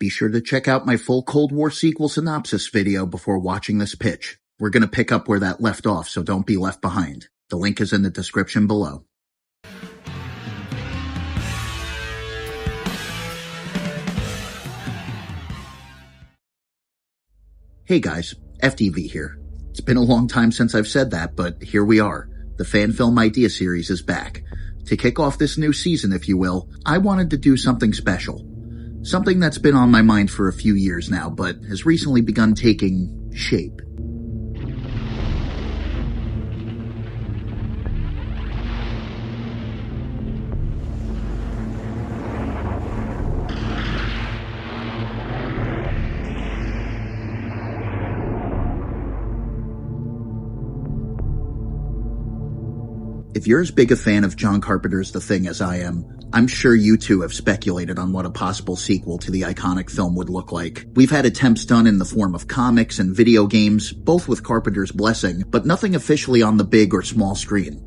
Be sure to check out my full Cold War sequel synopsis video before watching this pitch. We're going to pick up where that left off, so don't be left behind. The link is in the description below. Hey guys, FDV here. It's been a long time since I've said that, but here we are. The Fan Film Idea Series is back. To kick off this new season, if you will, I wanted to do something special. Something that's been on my mind for a few years now, but has recently begun taking shape. If you're as big a fan of John Carpenter's The Thing as I am, I'm sure you too have speculated on what a possible sequel to the iconic film would look like. We've had attempts done in the form of comics and video games, both with Carpenter's blessing, but nothing officially on the big or small screen.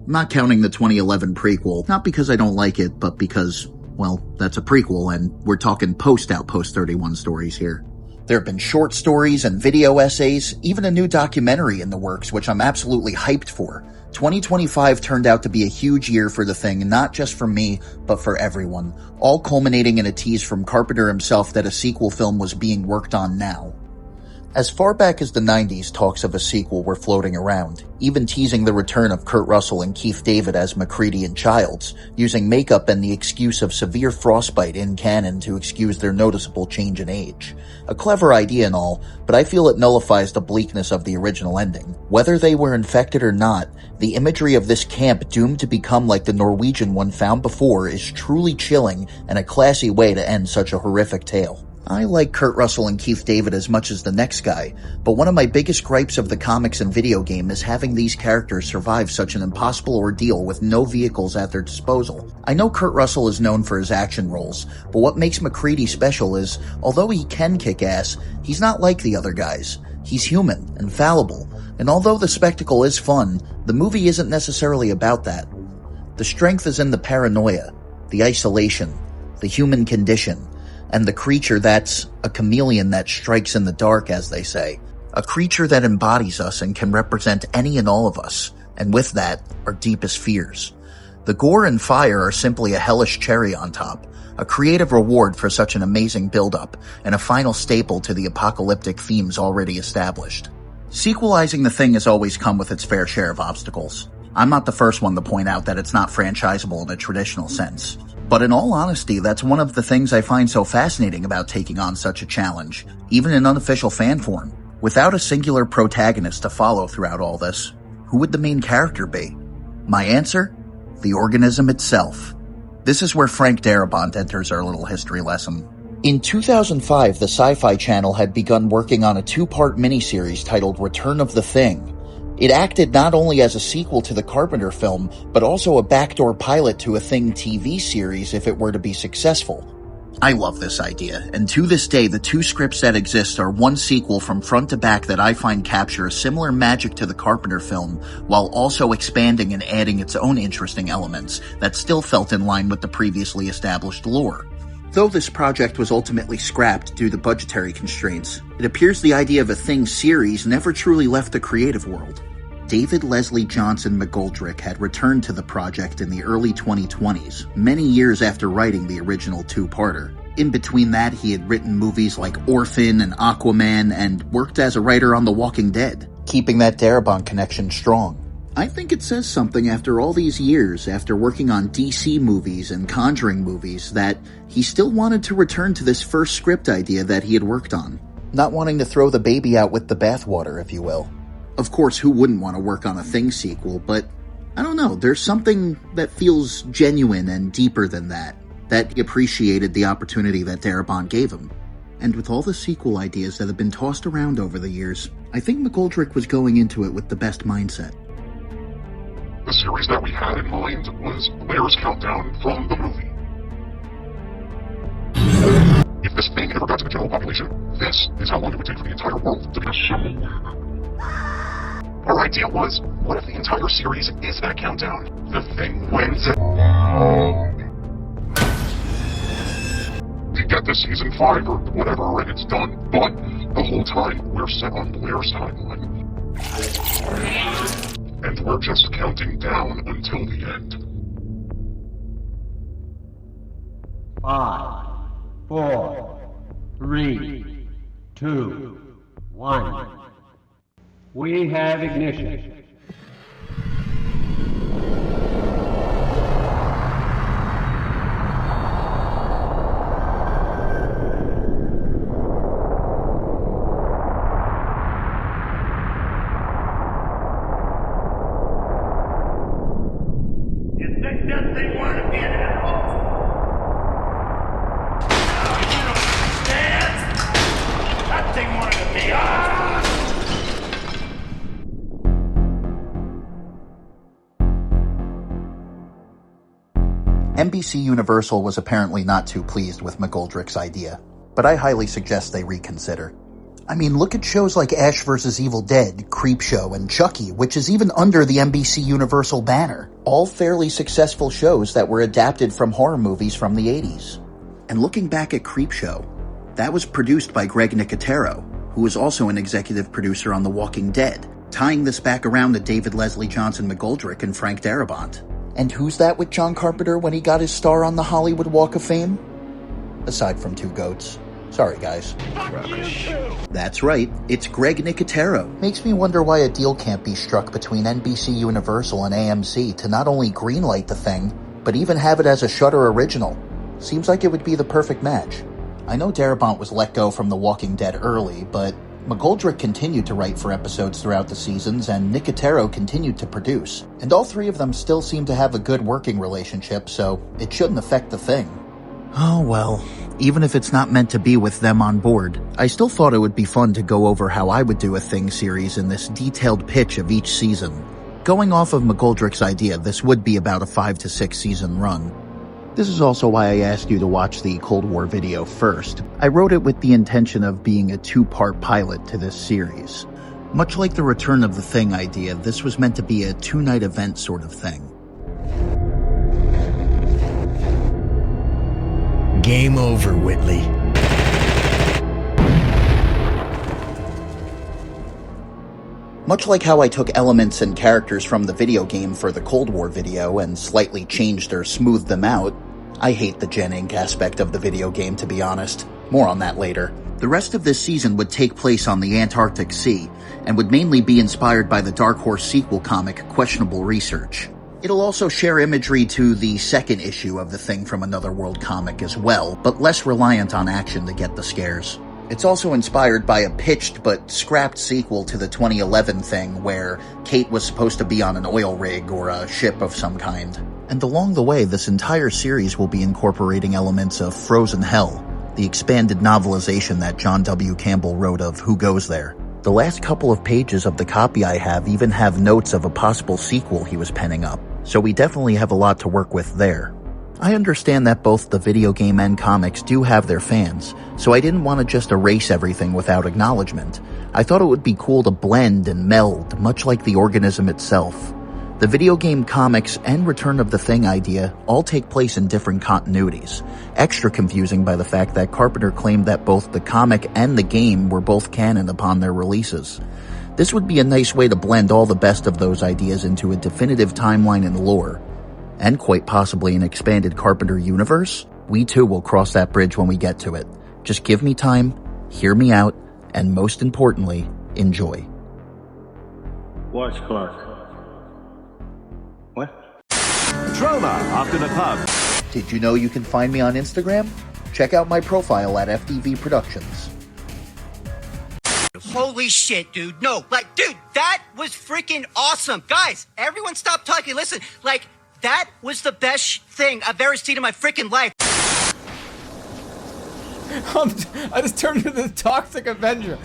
I'm not counting the 2011 prequel, not because I don't like it, but because, well, that's a prequel and we're talking post-Outpost 31 stories here. There have been short stories and video essays, even a new documentary in the works, which I'm absolutely hyped for. 2025 turned out to be a huge year for The Thing, not just for me, but for everyone, all culminating in a tease from Carpenter himself that a sequel film was being worked on now. As far back as the 90s, talks of a sequel were floating around, even teasing the return of Kurt Russell and Keith David as MacReady and Childs, using makeup and the excuse of severe frostbite in canon to excuse their noticeable change in age. A clever idea and all, but I feel it nullifies the bleakness of the original ending. Whether they were infected or not, the imagery of this camp doomed to become like the Norwegian one found before is truly chilling and a classy way to end such a horrific tale. I like Kurt Russell and Keith David as much as the next guy, but one of my biggest gripes of the comics and video game is having these characters survive such an impossible ordeal with no vehicles at their disposal. I know Kurt Russell is known for his action roles, but what makes MacReady special is, although he can kick ass, he's not like the other guys. He's human and fallible, and although the spectacle is fun, the movie isn't necessarily about that. The strength is in the paranoia, the isolation, the human condition, and the creature that's a chameleon that strikes in the dark, as they say. A creature that embodies us and can represent any and all of us, and with that, our deepest fears. The gore and fire are simply a hellish cherry on top, a creative reward for such an amazing build-up, and a final staple to the apocalyptic themes already established. Sequelizing The Thing has always come with its fair share of obstacles. I'm not the first one to point out that it's not franchisable in a traditional sense. But in all honesty, that's one of the things I find so fascinating about taking on such a challenge, even in unofficial fan form. Without a singular protagonist to follow throughout all this, who would the main character be? My answer? The organism itself. This is where Frank Darabont enters our little history lesson. In 2005, the Sci-Fi Channel had begun working on a two-part miniseries titled Return of the Thing. It acted not only as a sequel to the Carpenter film, but also a backdoor pilot to a Thing TV series if it were to be successful. I love this idea, and to this day the two scripts that exist are one sequel from front to back that I find capture a similar magic to the Carpenter film, while also expanding and adding its own interesting elements that still felt in line with the previously established lore. Though this project was ultimately scrapped due to budgetary constraints, it appears the idea of a Thing series never truly left the creative world. David Leslie Johnson McGoldrick had returned to the project in the early 2020s, many years after writing the original two-parter. In between that, he had written movies like Orphan and Aquaman and worked as a writer on The Walking Dead, keeping that Darabont connection strong. I think it says something after all these years, after working on DC movies and Conjuring movies, that he still wanted to return to this first script idea that he had worked on. Not wanting to throw the baby out with the bathwater, if you will. Of course, who wouldn't want to work on a Thing sequel, but I don't know, there's something that feels genuine and deeper than that he appreciated the opportunity that Darabont gave him. And with all the sequel ideas that have been tossed around over the years, I think McGoldrick was going into it with the best mindset. The series that we had in mind was Blair's Countdown from the movie. If this thing ever got to the general population, this is how long it would take for the entire world to be assimilated. Our idea was, what if the entire series is that countdown? The thing wins it. We get to season 5 or whatever and it's done. But the whole time, we're set on Blair's timeline. And we're just counting down until the end. 5, 4, 3, 2, 1. We have ignition. NBC Universal was apparently not too pleased with McGoldrick's idea, but I highly suggest they reconsider. I mean, look at shows like Ash vs. Evil Dead, Creepshow, and Chucky, which is even under the NBC Universal banner. All fairly successful shows that were adapted from horror movies from the 80s. And looking back at Creepshow, that was produced by Greg Nicotero, who was also an executive producer on The Walking Dead, tying this back around to David Leslie Johnson McGoldrick and Frank Darabont. And who's that with John Carpenter when he got his star on the Hollywood Walk of Fame? Aside from two goats. Sorry, guys. That's right, it's Greg Nicotero. Makes me wonder why a deal can't be struck between NBC Universal and AMC to not only greenlight the thing, but even have it as a Shudder original. Seems like it would be the perfect match. I know Darabont was let go from The Walking Dead early, but McGoldrick continued to write for episodes throughout the seasons, and Nicotero continued to produce. And all three of them still seem to have a good working relationship, so it shouldn't affect the thing. Oh well, even if it's not meant to be with them on board, I still thought it would be fun to go over how I would do a Thing series in this detailed pitch of each season. Going off of McGoldrick's idea, this would be about a 5 to 6 season run. This is also why I asked you to watch the Cold War video first. I wrote it with the intention of being a 2-part pilot to this series. Much like the Return of the Thing idea, this was meant to be a 2-night event sort of thing. Game over, Whitley. Much like how I took elements and characters from the video game for the Cold War video and slightly changed or smoothed them out, I hate the Gen Inc. aspect of the video game, to be honest. More on that later. The rest of this season would take place on the Antarctic Sea, and would mainly be inspired by the Dark Horse sequel comic Questionable Research. It'll also share imagery to the second issue of the Thing from Another World comic as well, but less reliant on action to get the scares. It's also inspired by a pitched but scrapped sequel to the 2011 Thing where Kate was supposed to be on an oil rig or a ship of some kind. And along the way, this entire series will be incorporating elements of Frozen Hell, the expanded novelization that John W. Campbell wrote of Who Goes There. The last couple of pages of the copy I have even have notes of a possible sequel he was penning up, so we definitely have a lot to work with there. I understand that both the video game and comics do have their fans, so I didn't want to just erase everything without acknowledgement. I thought it would be cool to blend and meld, much like the organism itself. The video game, comics, and Return of the Thing idea all take place in different continuities, extra confusing by the fact that Carpenter claimed that both the comic and the game were both canon upon their releases. This would be a nice way to blend all the best of those ideas into a definitive timeline and lore, and quite possibly an expanded Carpenter universe. We too will cross that bridge when we get to it. Just give me time, hear me out, and most importantly, enjoy. Watch Clark. What? Trauma after the pub. Did you know you can find me on Instagram? Check out my profile at FDV Productions. Holy shit, dude. No, dude, that was freaking awesome. Guys, everyone stop talking. Listen, that was the best thing I've ever seen in my freaking life. I just turned into the Toxic Avenger.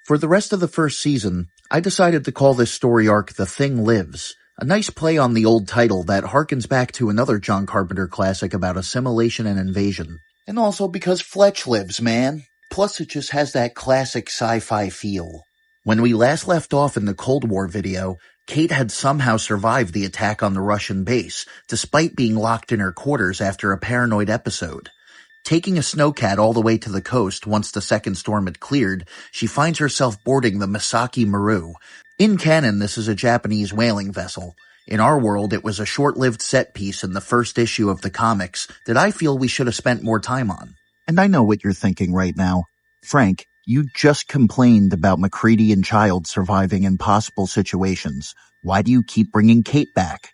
For the rest of the first season, I decided to call this story arc The Thing Lives, a nice play on the old title that harkens back to another John Carpenter classic about assimilation and invasion. And also because Fletch lives, man. Plus, it just has that classic sci-fi feel. When we last left off in the Cold War video, Kate had somehow survived the attack on the Russian base, despite being locked in her quarters after a paranoid episode. Taking a snowcat all the way to the coast once the second storm had cleared, she finds herself boarding the Misaki Maru. In canon, this is a Japanese whaling vessel. In our world, it was a short-lived set piece in the first issue of the comics that I feel we should have spent more time on. And I know what you're thinking right now. Frank, you just complained about MacReady and Child surviving impossible situations. Why do you keep bringing Kate back?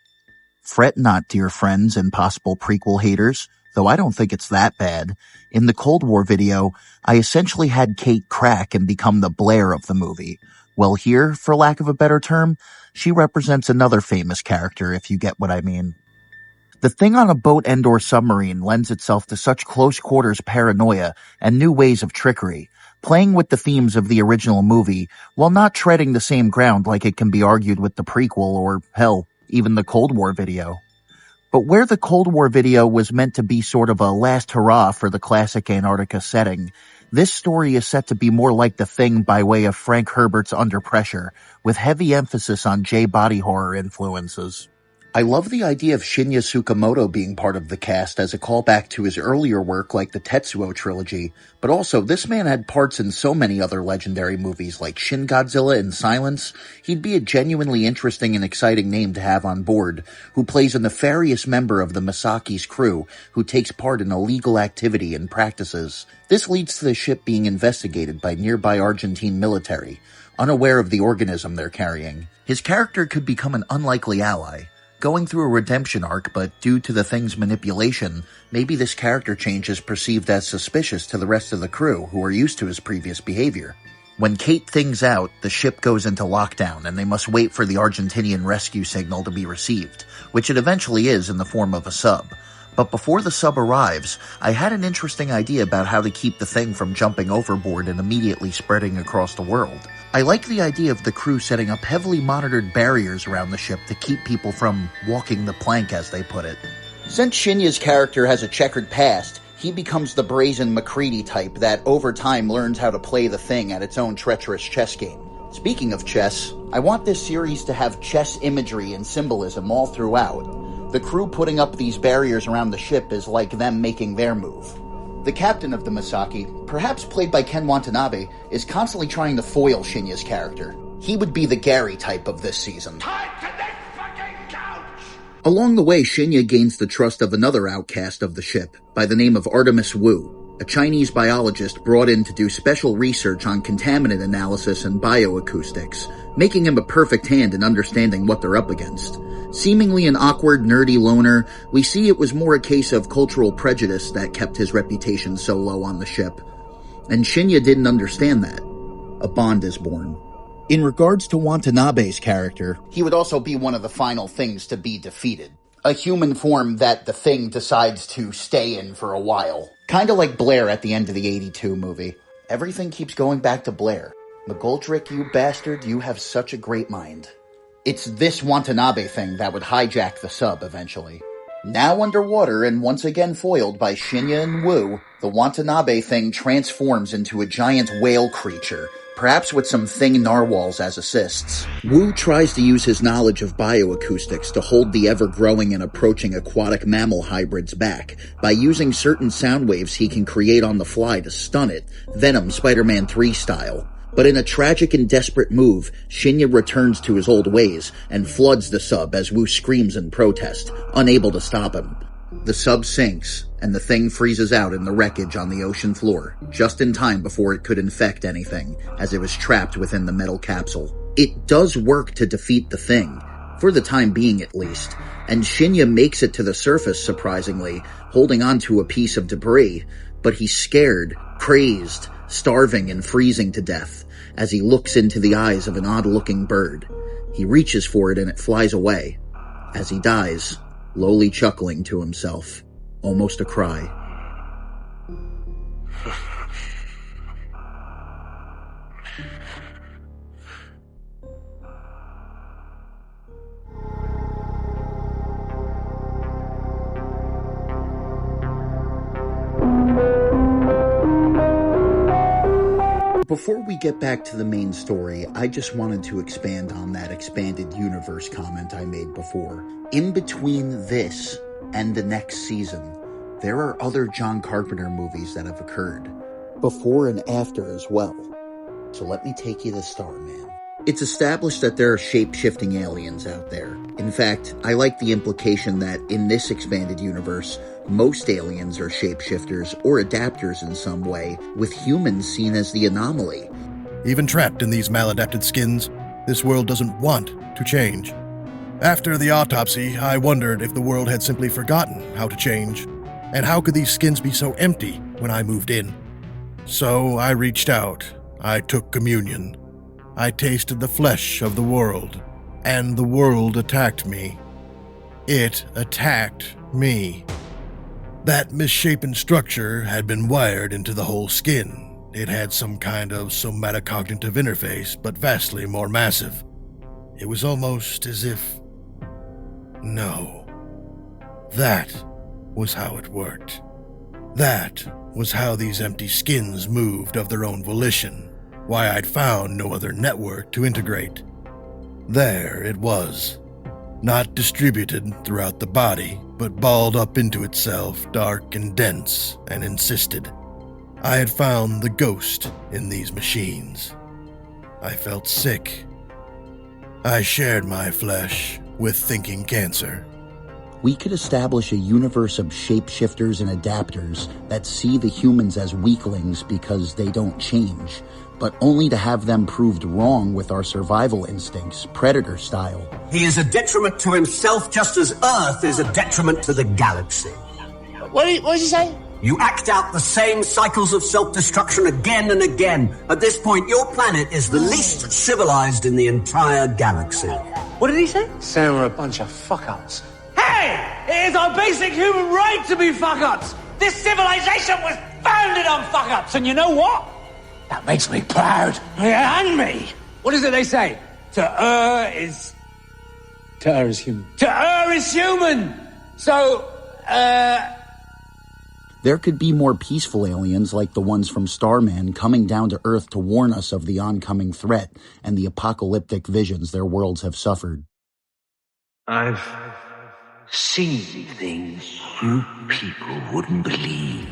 Fret not, dear friends and possible prequel haters, though I don't think it's that bad. In the Cold War video, I essentially had Kate crack and become the Blair of the movie. Well, here, for lack of a better term, she represents another famous character, if you get what I mean. The thing on a boat and/or submarine lends itself to such close-quarters paranoia and new ways of trickery, playing with the themes of the original movie while not treading the same ground like it can be argued with the prequel or, hell, even the Cold War video. But where the Cold War video was meant to be sort of a last hurrah for the classic Antarctica setting, this story is set to be more like The Thing by way of Frank Herbert's Under Pressure, with heavy emphasis on J-body horror influences. I love the idea of Shinya Tsukamoto being part of the cast as a callback to his earlier work like the Tetsuo trilogy, but also this man had parts in so many other legendary movies like Shin Godzilla and Silence. He'd be a genuinely interesting and exciting name to have on board, who plays a nefarious member of the Misaki's crew who takes part in illegal activity and practices. This leads to the ship being investigated by nearby Argentine military, unaware of the organism they're carrying. His character could become an unlikely ally, going through a redemption arc, but due to the Thing's manipulation, maybe this character change is perceived as suspicious to the rest of the crew who are used to his previous behavior. When Kate things out, the ship goes into lockdown and they must wait for the Argentinian rescue signal to be received, which it eventually is in the form of a sub. But before the sub arrives, I had an interesting idea about how to keep the Thing from jumping overboard and immediately spreading across the world. I like the idea of the crew setting up heavily monitored barriers around the ship to keep people from walking the plank, as they put it. Since Shinya's character has a checkered past, he becomes the brazen MacReady type that over time learns how to play the Thing at its own treacherous chess game. Speaking of chess, I want this series to have chess imagery and symbolism all throughout. The crew putting up these barriers around the ship is like them making their move. The captain of the Misaki, perhaps played by Ken Watanabe, is constantly trying to foil Shinya's character. He would be the Gary type of this season. Tied to this fucking couch! Along the way, Shinya gains the trust of another outcast of the ship, by the name of Artemis Wu, a Chinese biologist brought in to do special research on contaminant analysis and bioacoustics, making him a perfect hand in understanding what they're up against. Seemingly an awkward, nerdy loner, we see it was more a case of cultural prejudice that kept his reputation so low on the ship. And Shinya didn't understand that. A bond is born. In regards to Watanabe's character, he would also be one of the final things to be defeated. A human form that the Thing decides to stay in for a while. Kinda like Blair at the end of the 82 movie. Everything keeps going back to Blair. McGoldrick, you bastard, you have such a great mind. It's this Watanabe thing that would hijack the sub eventually. Now underwater and once again foiled by Shinya and Wu, the Watanabe thing transforms into a giant whale creature, perhaps with some Thing narwhals as assists. Wu tries to use his knowledge of bioacoustics to hold the ever-growing and approaching aquatic mammal hybrids back by using certain sound waves he can create on the fly to stun it, Venom Spider-Man 3 style. But in a tragic and desperate move, Shinya returns to his old ways and floods the sub as Wu screams in protest, unable to stop him. The sub sinks, and the Thing freezes out in the wreckage on the ocean floor, just in time before it could infect anything, as it was trapped within the metal capsule. It does work to defeat the Thing, for the time being at least, and Shinya makes it to the surface surprisingly, holding onto a piece of debris, but he's scared, crazed, starving and freezing to death, as he looks into the eyes of an odd-looking bird. He reaches for it and it flies away. As he dies, lowly chuckling to himself, almost a cry. Before we get back to the main story, I just wanted to expand on that expanded universe comment I made before. In between this and the next season, there are other John Carpenter movies that have occurred, before and after as well. So let me take you to Starman. It's established that there are shape-shifting aliens out there. In fact, I like the implication that in this expanded universe, most aliens are shapeshifters or adapters in some way, with humans seen as the anomaly. Even trapped in these maladapted skins, this world doesn't want to change. After the autopsy, I wondered if the world had simply forgotten how to change, and how could these skins be so empty when I moved in? So I reached out. I took communion. I tasted the flesh of the world, and the world attacked me. It attacked me. That misshapen structure had been wired into the whole skin. It had some kind of somatocognitive interface, but vastly more massive. It was almost as if... No. That was how it worked. That was how these empty skins moved of their own volition. Why I'd found no other network to integrate. There it was. Not distributed throughout the body, but balled up into itself, dark and dense, and insisted. I had found the ghost in these machines. I felt sick. I shared my flesh with thinking cancer. We could establish a universe of shapeshifters and adapters that see the humans as weaklings because they don't change, but only to have them proved wrong with our survival instincts, predator style. He is a detriment to himself just as Earth is a detriment to the galaxy. What did you say? You act out the same cycles of self-destruction again and again. At this point, your planet is the least civilized in the entire galaxy. What did he say? Saying we're a bunch of fuck-ups. Hey! It is our basic human right to be fuck-ups! This civilization was founded on fuck-ups, and you know what? That makes me proud. Yeah, and me. What is it they say? To err is human. To err is human! So, There could be more peaceful aliens like the ones from Starman coming down to Earth to warn us of the oncoming threat and the apocalyptic visions their worlds have suffered. I've seen things you people wouldn't believe.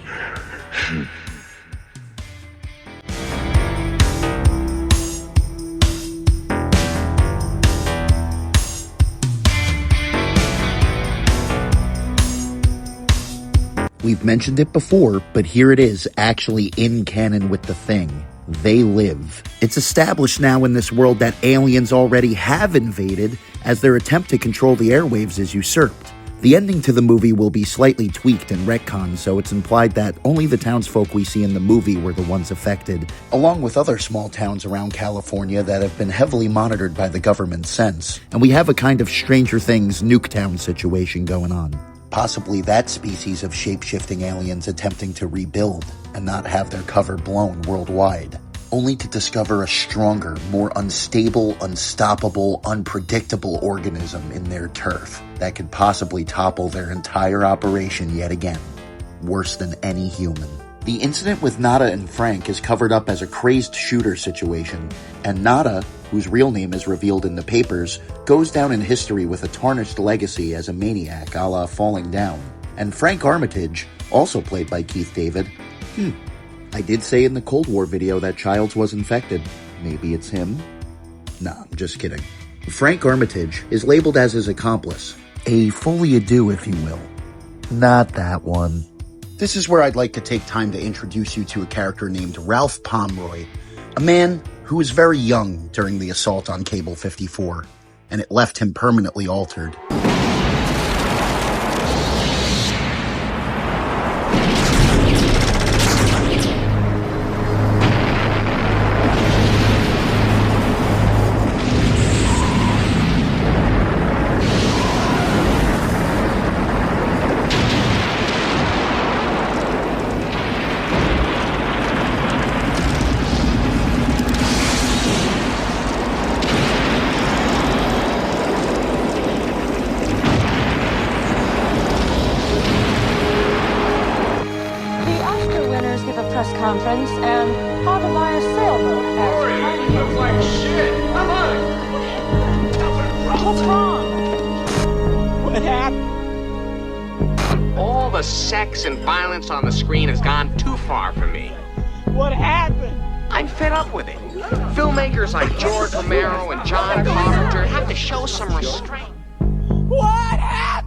We've mentioned it before, but here it is, actually in canon with the Thing. They live. It's established now in this world that aliens already have invaded, as their attempt to control the airwaves is usurped. The ending to the movie will be slightly tweaked and retconned, so it's implied that only the townsfolk we see in the movie were the ones affected, along with other small towns around California that have been heavily monitored by the government since. And we have a kind of Stranger Things Nuketown situation going on. Possibly that species of shape-shifting aliens attempting to rebuild and not have their cover blown worldwide, only to discover a stronger, more unstable, unstoppable, unpredictable organism in their turf that could possibly topple their entire operation yet again, worse than any human. The incident with Nada and Frank is covered up as a crazed shooter situation, and Nada, whose real name is revealed in the papers, goes down in history with a tarnished legacy as a maniac a la Falling Down. And Frank Armitage, also played by Keith David, I did say in the Cold War video that Childs was infected. Maybe it's him? Nah, I'm just kidding. Frank Armitage is labeled as his accomplice. A folie-à-deux, if you will. Not that one. This is where I'd like to take time to introduce you to a character named Ralph Pomeroy, a man who was very young during the assault on Cable 54, and it left him permanently altered. sex and violence on the screen has gone too far for me. What happened? I'm fed up with it. Filmmakers like George Romero and John Carpenter have to show some restraint. What happened?